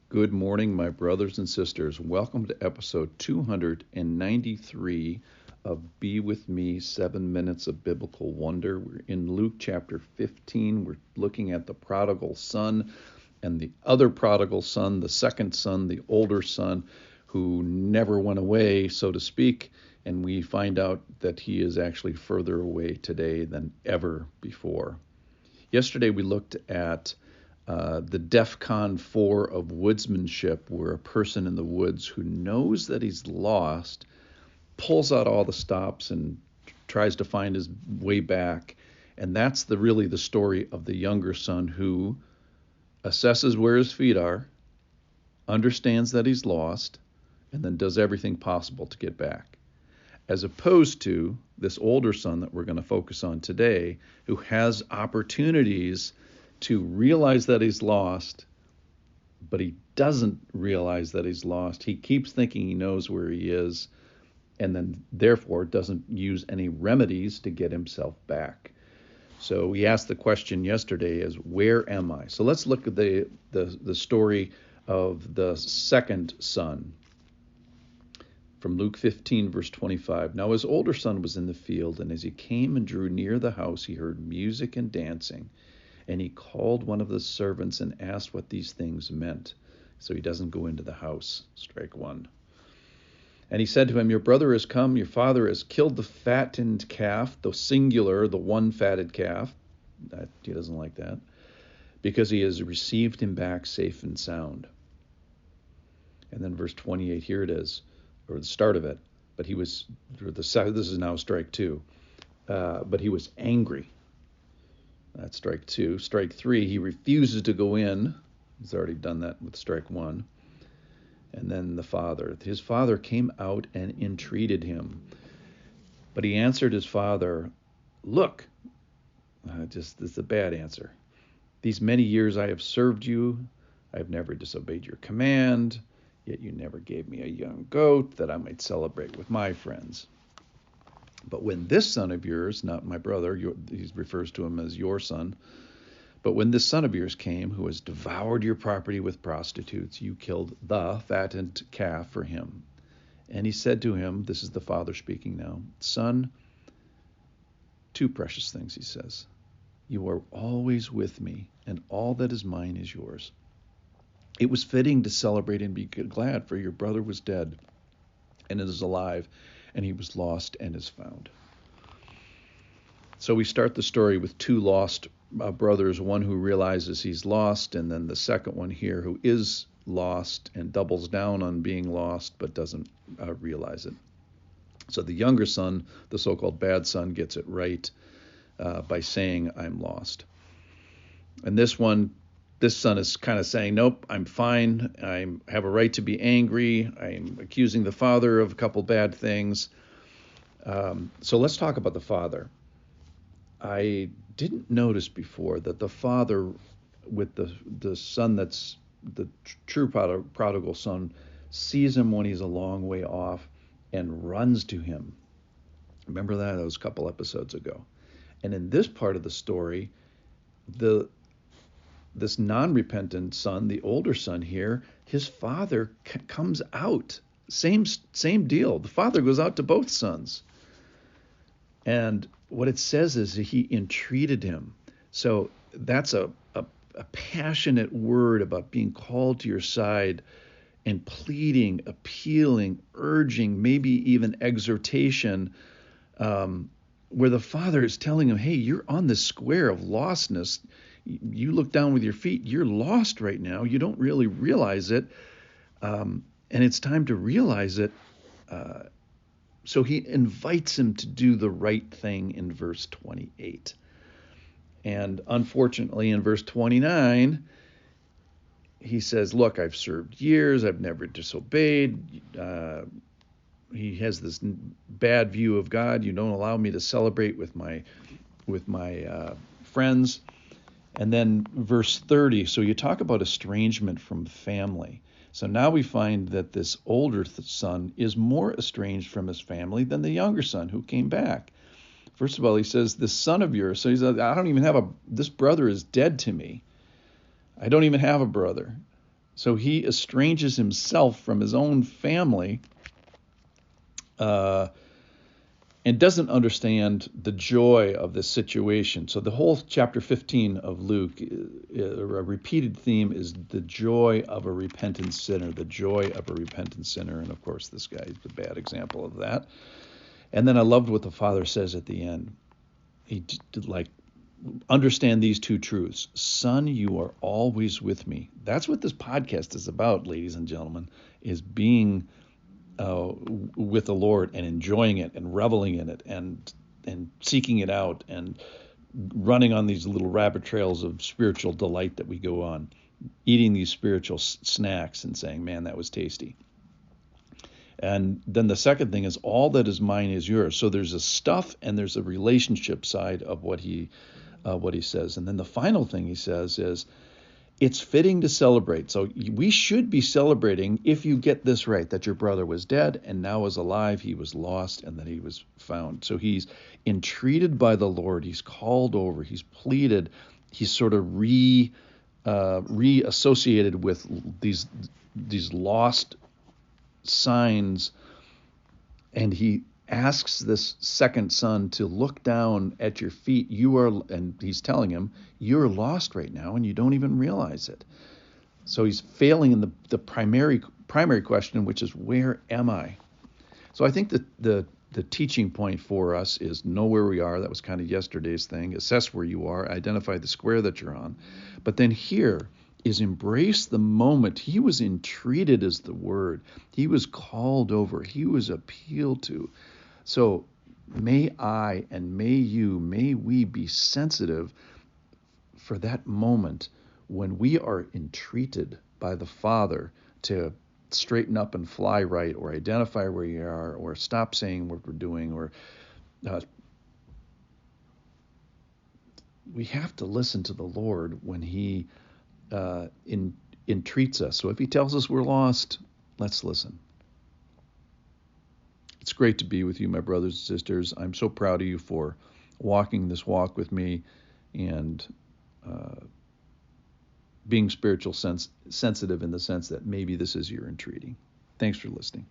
Good morning, my brothers and sisters. Welcome to episode 293 of Be With Me, 7 Minutes of Biblical Wonder. We're in Luke chapter 15. We're looking at the prodigal son and the other prodigal son, the second son, the older son, who never went away, so to speak. And we find out that he is actually further away today than ever before. Yesterday we looked at the DEFCON 4 of woodsmanship, where a person in the woods who knows that he's lost pulls out all the stops and tries to find his way back. And that's really the story of the younger son who assesses where his feet are, understands that he's lost, and then does everything possible to get back. As opposed to this older son that we're going to focus on today, who has opportunities to realize that he's lost, but he doesn't realize that he's lost. He keeps thinking he knows where he is, and then therefore doesn't use any remedies to get himself back. So we asked the question yesterday is, where am I? So let's look at the story of the second son. From Luke 15, verse 25. Now his older son was in the field, and as he came and drew near the house, he heard music and dancing. And he called one of the servants and asked what these things meant. So he doesn't go into the house. Strike one. And he said to him, your brother has come, your father has killed the fattened calf, the singular, the one fatted calf. He doesn't like that. Because he has received him back safe and sound. And then verse 28, here it is, or the start of it. But he was, this is now strike two. But he was angry. That's strike two. Strike three, he refuses to go in. He's already done that with strike one. And then his father came out and entreated him. But he answered his father, look, this is a bad answer. These many years I have served you. I have never disobeyed your command. Yet you never gave me a young goat that I might celebrate with my friends. But when this son of yours, not my brother, he refers to him as your son, but when this son of yours came, who has devoured your property with prostitutes, you killed the fattened calf for him. And he said to him, this is the father speaking now, son, two precious things, he says. You are always with me, and all that is mine is yours. It was fitting to celebrate and be glad, for your brother was dead and is alive, and he was lost and is found. So we start the story with two lost brothers, one who realizes he's lost, and then the second one here who is lost and doubles down on being lost but doesn't realize it. So the younger son, the so-called bad son, gets it right by saying, I'm lost. And this son is kind of saying, nope, I'm fine. I have a right to be angry. I'm accusing the father of a couple bad things. So let's talk about the father. I didn't notice before that the father with the son that's the true prodigal son sees him when he's a long way off and runs to him. Remember that? That was a couple episodes ago. And in this part of the story, this non-repentant son, the older son here, his father comes out. Same deal. The father goes out to both sons. And what it says is he entreated him. So that's a passionate word about being called to your side and pleading, appealing, urging, maybe even exhortation, where the father is telling him, hey, you're on this square of lostness. You look down with your feet, you're lost right now. You don't really realize it. And it's time to realize it. So he invites him to do the right thing in verse 28. And unfortunately, in verse 29, he says, look, I've served years. I've never disobeyed. He has this bad view of God. You don't allow me to celebrate with my friends. And then verse 30, so you talk about estrangement from family. So now we find that this older son is more estranged from his family than the younger son who came back. First of all, he says, this son of yours. So he says, this brother is dead to me. I don't even have a brother. So he estranges himself from his own family, and doesn't understand the joy of this situation. So the whole chapter 15 of Luke, a repeated theme is the joy of a repentant sinner, the joy of a repentant sinner. And of course, this guy is a bad example of that. And then I loved what the father says at the end. He did understand these two truths. Son, you are always with me. That's what this podcast is about, ladies and gentlemen, is being with the Lord and enjoying it and reveling in it and seeking it out and running on these little rabbit trails of spiritual delight that we go on, eating these spiritual snacks and saying, man, that was tasty. And then the second thing is all that is mine is yours. So there's a stuff and there's a relationship side of what he says. And then the final thing he says is, it's fitting to celebrate. So we should be celebrating if you get this right, that your brother was dead and now is alive, he was lost, and that he was found. So he's entreated by the Lord, he's called over, he's pleaded, he's sort of reassociated with these lost signs, and he asks this second son to look down at your feet. And he's telling him, you're lost right now and you don't even realize it. So he's failing in the primary question, which is, where am I? So I think that the teaching point for us is know where we are. That was kind of yesterday's thing. Assess where you are, identify the square that you're on. But then here is embrace the moment. He was entreated is the word. He was called over. He was appealed to. So may I and may we be sensitive for that moment when we are entreated by the Father to straighten up and fly right, or identify where you are, or stop saying what we're doing, or we have to listen to the Lord when he entreats us. So if he tells us we're lost, let's listen. It's great to be with you, my brothers and sisters. I'm so proud of you for walking this walk with me and being sensitive in the sense that maybe this is your entreating. Thanks for listening.